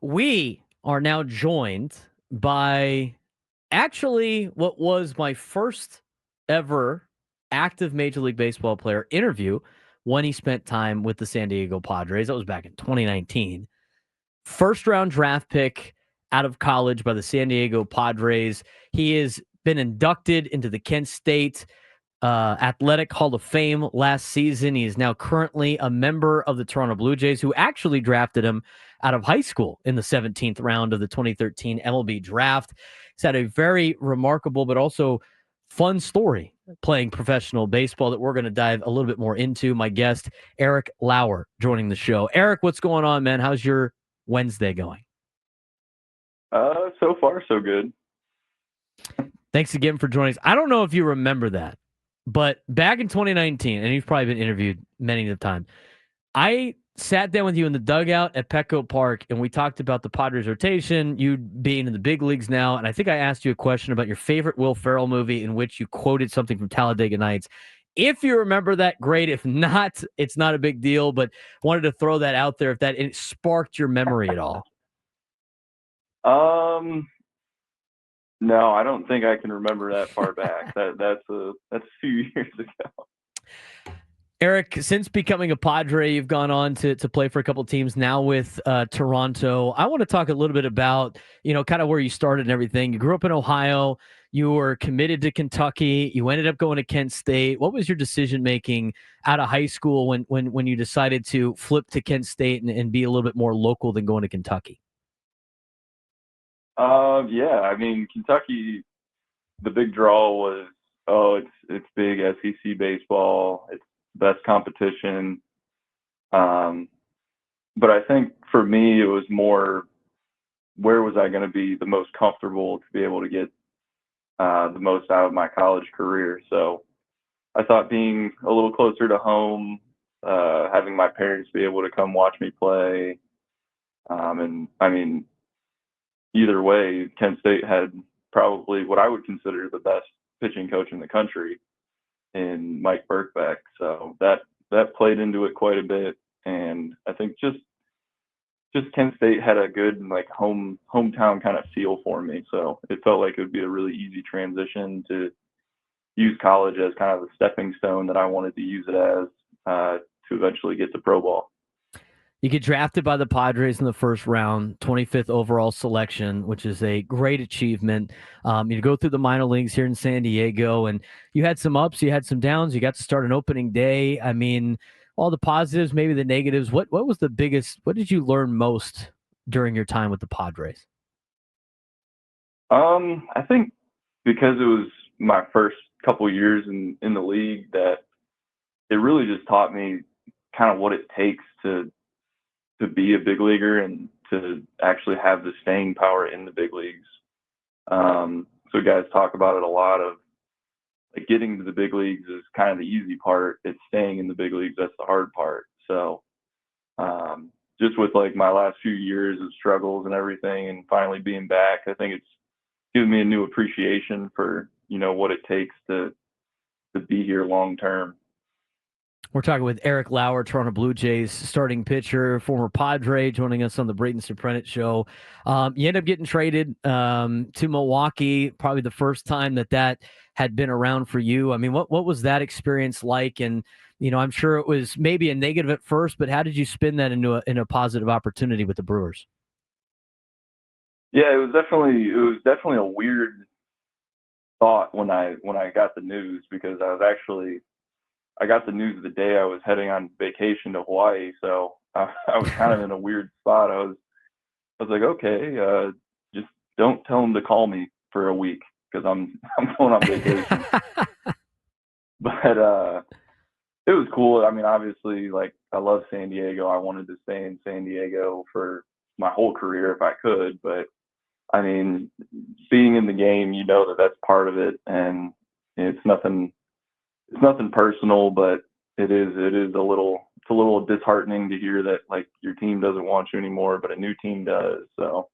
We are now joined by actually what was my first ever active Major League Baseball player interview when he spent time with the San Diego Padres. That was back in 2019. First round draft pick out of college by the San Diego Padres. He has been inducted into the Kent State Athletic Hall of Fame last season. He is now currently a member of the Toronto Blue Jays, who actually drafted him out of high school in the 17th round of the 2013 MLB draft. He's had a very remarkable but also fun story playing professional baseball that we're going to dive a little bit more into. My guest, Eric Lauer, joining the show. Eric, what's going on, man? How's your Wednesday going? So far so good. Thanks again for joining us. I don't know if you remember that, but back in 2019, and you've probably been interviewed many of the time, I sat down with you in the dugout at Petco Park, and we talked about the Padres rotation, you being in the big leagues now, and I think I asked you a question about your favorite Will Ferrell movie in which you quoted something from Talladega Nights. If you remember that, great. If not, it's not a big deal, but wanted to throw that out there if that it sparked your memory at all. Um, no, I don't think I can remember that far back. That's a few years ago. Eric, since becoming a Padre, you've gone on to play for a couple teams now with Toronto. I want to talk a little bit about, kind of where you started and everything. You grew up in Ohio. You were committed to Kentucky. You ended up going to Kent State. What was your decision making out of high school when you decided to flip to Kent State and be a little bit more local than going to Kentucky? Yeah, I mean Kentucky. The big draw was it's big SEC baseball. It's best competition. Um, but I think for me it was more where was I going to be the most comfortable to be able to get the most out of my college career. So I thought being a little closer to home, having my parents be able to come watch me play, and I mean, either way, Kent State had probably what I would consider the best pitching coach in the country in Mike Birkbeck. So that played into it quite a bit, and I think just Kent State had a good like hometown kind of feel for me. So it felt like it would be a really easy transition to use college as kind of the stepping stone that I wanted to use it as to eventually get to pro ball. You get drafted by the Padres in the first round, 25th overall selection, which is a great achievement. You go through the minor leagues here in San Diego, and you had some ups, you had some downs. You got to start an opening day. I mean, all the positives, maybe the negatives. What was the biggest? What did you learn most during your time with the Padres? I think because it was my first couple years in the league that it really just taught me kind of what it takes to be a big leaguer and to actually have the staying power in the big leagues. So guys talk about it a lot of like getting to the big leagues is kind of the easy part. It's staying in the big leagues that's the hard part. So just with like my last few years of struggles and everything, and finally being back, I think it's given me a new appreciation for what it takes to be here long term. We're talking with Eric Lauer, Toronto Blue Jays starting pitcher, former Padre, joining us on the Braden show. You end up getting traded to Milwaukee, probably the first time that had been around for you. I mean, what was that experience like? And I'm sure it was maybe a negative at first, but how did you spin that into a positive opportunity with the Brewers? Yeah, it was definitely a weird thought when I got the news because I got the news the day I was heading on vacation to Hawaii, so I was kind of in a weird spot. I was like, okay, just don't tell them to call me for a week because I'm going on vacation. But it was cool. I mean, obviously, like I love San Diego. I wanted to stay in San Diego for my whole career if I could. But I mean, being in the game, that that's part of it, and it's nothing. It's nothing personal, but it is a little disheartening to hear that like your team doesn't want you anymore, but a new team does. So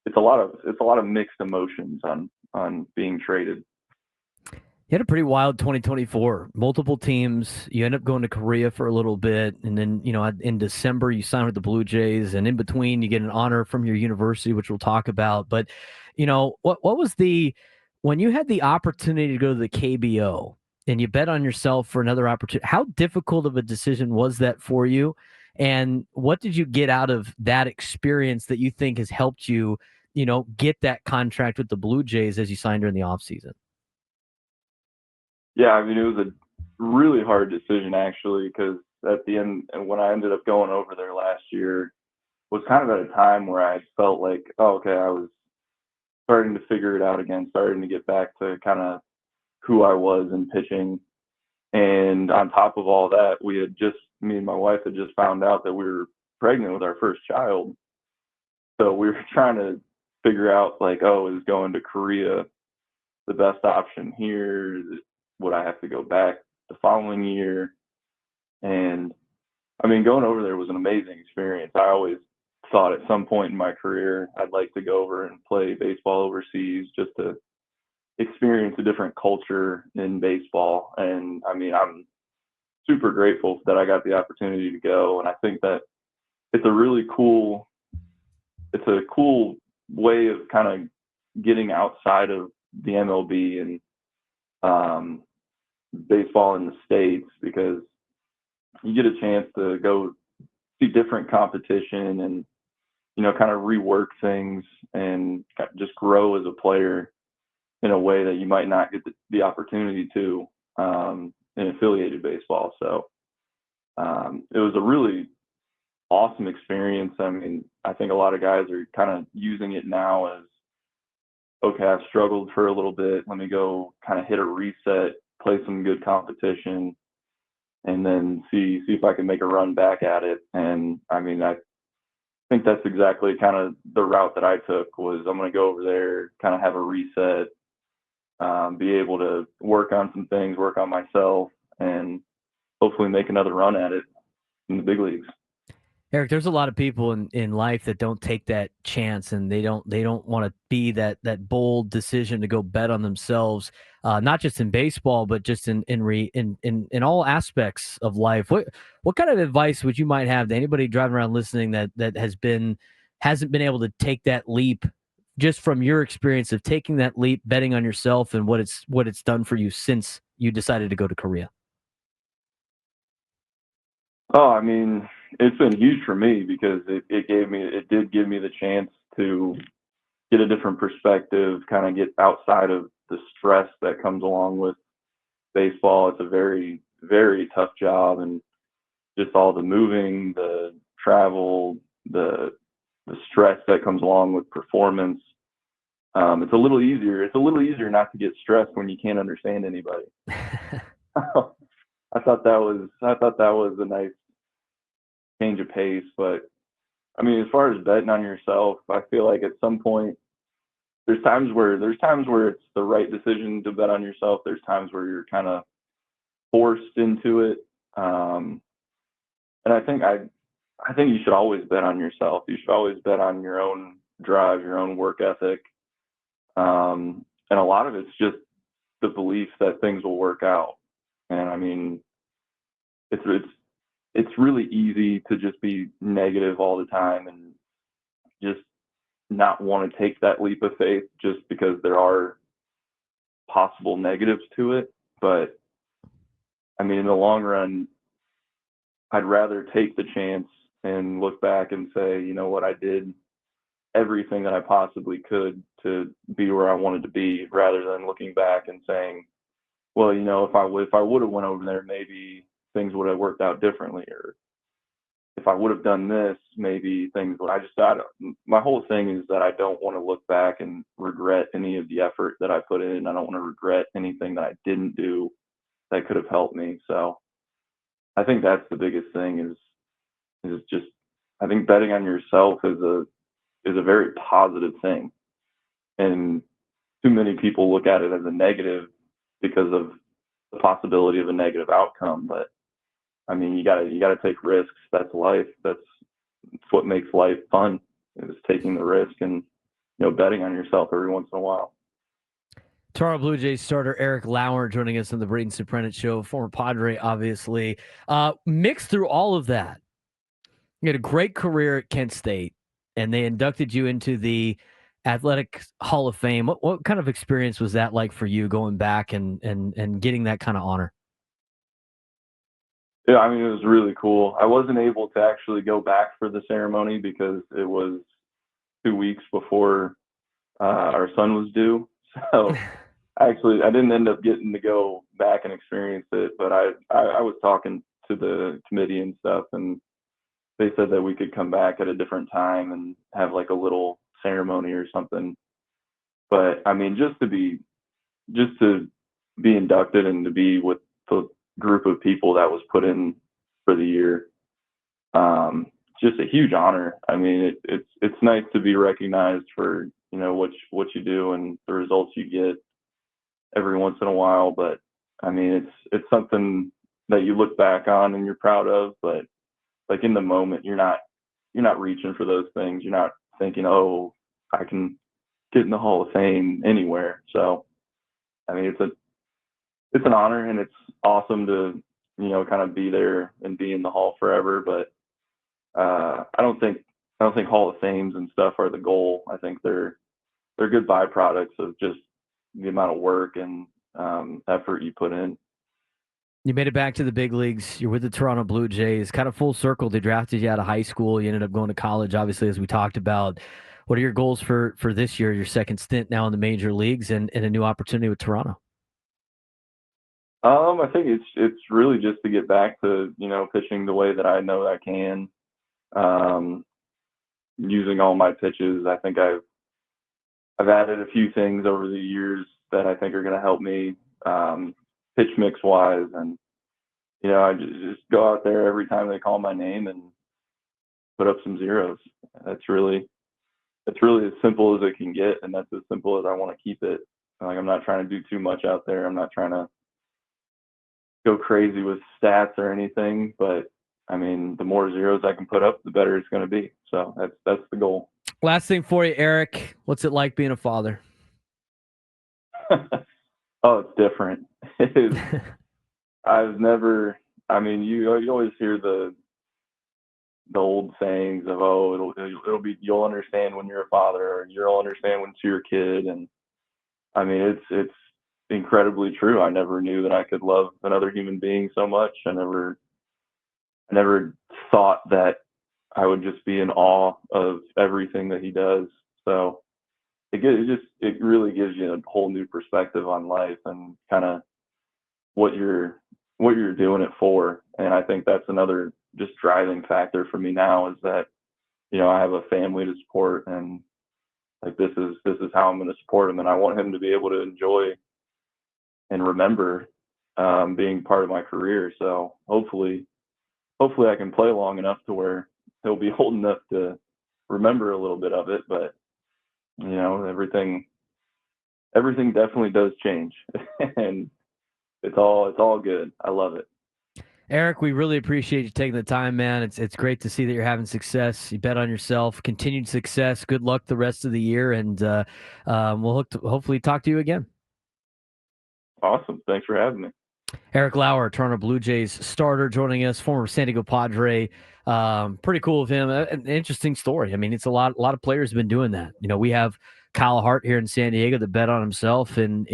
it's a lot of mixed emotions on being traded. You had a pretty wild 2024. Multiple teams. You end up going to Korea for a little bit, and then in December you sign with the Blue Jays, and in between you get an honor from your university, which we'll talk about. But what was the when you had the opportunity to go to the KBO and you bet on yourself for another opportunity? How difficult of a decision was that for you? And what did you get out of that experience that you think has helped you, get that contract with the Blue Jays as you signed during the offseason? Yeah, I mean, it was a really hard decision actually, because at the end, and when I ended up going over there last year, was kind of at a time where I felt like, oh, okay, I was starting to figure it out again, starting to get back to kind of who I was in pitching. And on top of all that, me and my wife had just found out that we were pregnant with our first child. So we were trying to figure out, like, oh, is going to Korea the best option here? Would I have to go back the following year? And I mean, going over there was an amazing experience. I always thought at some point in my career I'd like to go over and play baseball overseas, just to experience a different culture in baseball. And I mean, I'm super grateful that I got the opportunity to go. And I think that it's a really cool, it's a cool way of kind of getting outside of the MLB and um, baseball in the States, because you get a chance to go see different competition and, kind of rework things and just grow as a player in a way that you might not get the opportunity to in affiliated baseball. So it was a really awesome experience. I mean, I think a lot of guys are kind of using it now as, okay, I've struggled for a little bit. Let me go kind of hit a reset, play some good competition, and then see if I can make a run back at it. And I mean, I think that's exactly kind of the route that I took. Was I'm going to go over there, kind of have a reset, be able to work on some things, work on myself, and hopefully make another run at it in the big leagues. Eric, there's a lot of people in life that don't take that chance, and they don't want to be that bold decision to go bet on themselves, not just in baseball, but just in all aspects of life. What kind of advice would you might have to anybody driving around listening that hasn't been able to take that leap, just from your experience of taking that leap, betting on yourself, and what it's done for you since you decided to go to Korea? Oh, I mean, it's been huge for me, because it did give me the chance to get a different perspective, kind of get outside of the stress that comes along with baseball. It's a very, very tough job, and just all the moving, the travel, the stress that comes along with performance. It's a little easier. It's a little easier not to get stressed when you can't understand anybody. I thought that was a nice change of pace. But I mean, as far as betting on yourself, I feel like at some point there's times where it's the right decision to bet on yourself. There's times where you're kind of forced into it. And I think you should always bet on yourself. You should always bet on your own drive, your own work ethic. And a lot of it's just the belief that things will work out. And I mean, it's really easy to just be negative all the time and just not want to take that leap of faith, just because there are possible negatives to it. But I mean, in the long run, I'd rather take the chance and look back and say, you know what, I did everything that I possibly could to be where I wanted to be, rather than looking back and saying, well, if I would have went over there, maybe things would have worked out differently, or if I would have done this, maybe things would. I just thought, my whole thing is that I don't want to look back and regret any of the effort that I put in. I don't want to regret anything that I didn't do that could have helped me. So I think that's the biggest thing, is just, I think betting on yourself is a very positive thing. And too many people look at it as a negative because of the possibility of a negative outcome. But I mean, you gotta take risks. That's life. That's what makes life fun, is taking the risk and betting on yourself every once in a while. Toronto Blue Jays starter Eric Lauer joining us on the Braden Soprano Show, former Padre, obviously. Mixed through all of that, you had a great career at Kent State, and they inducted you into the Athletic Hall of Fame. What kind of experience was that like for you going back and getting that kind of honor? Yeah, I mean, it was really cool. I wasn't able to actually go back for the ceremony because it was 2 weeks before our son was due. So actually, I didn't end up getting to go back and experience it. But I was talking to the committee and stuff, and they said that we could come back at a different time and have like a little ceremony or something. But I mean, just to be inducted and to be with the group of people that was put in for the year, just a huge honor. I mean, it's nice to be recognized for what you do and the results you get every once in a while. But I mean, it's something that you look back on and you're proud of. But like in the moment, you're not reaching for those things. You're not thinking, oh, I can get in the Hall of Fame anywhere. So I mean, it's an honor and it's awesome to kind of be there and be in the Hall forever. But I don't think Hall of Fames and stuff are the goal. I think they're good byproducts of just the amount of work and effort you put in. You made it back to the big leagues. You're with the Toronto Blue Jays, kind of full circle. They drafted you out of high school. You ended up going to college, obviously, as we talked about. What are your goals for this year, your second stint now in the major leagues and a new opportunity with Toronto? I think it's really just to get back to pitching the way that I know I can, um, using all my pitches. I think I've added a few things over the years that I think are going to help me, pitch mix wise, and I just go out there every time they call my name and put up some zeros. That's really it's really as simple as it can get, and that's as simple as I want to keep it. Like I'm not trying to do too much out there. I'm not trying to go crazy with stats or anything, but I mean, the more zeros I can put up, the better it's going to be. So that's the goal. Last thing for you, Eric. What's it like being a father? Oh, it's different. It is. I've never. I mean, you always hear the old sayings of, oh, it'll be, you'll understand when you're a father, or you'll understand when it's your kid. And I mean, it's incredibly true. I never knew that I could love another human being so much. I never thought that I would just be in awe of everything that he does. So it really gives you a whole new perspective on life and kind of what you're doing it for. And I think that's another just driving factor for me now, is that I have a family to support, and like this is how I'm going to support him, and I want him to be able to enjoy and remember, being part of my career. So hopefully I can play long enough to where he'll be old enough to remember a little bit of it. But everything definitely does change, and it's all good. I love it. Eric, we really appreciate you taking the time, man. It's great to see that you're having success. You bet on yourself, continued success. Good luck the rest of the year, and we'll hopefully talk to you again. Awesome. Thanks for having me. Eric Lauer, Toronto Blue Jays starter, joining us, former San Diego Padre. Pretty cool of him. An interesting story. I mean, it's a lot of players have been doing that. We have Kyle Hart here in San Diego that bet on himself in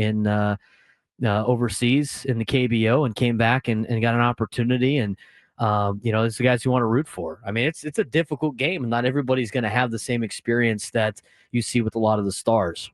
overseas in the KBO and came back and got an opportunity. And it's the guys you want to root for. I mean, it's a difficult game, and not everybody's going to have the same experience that you see with a lot of the stars.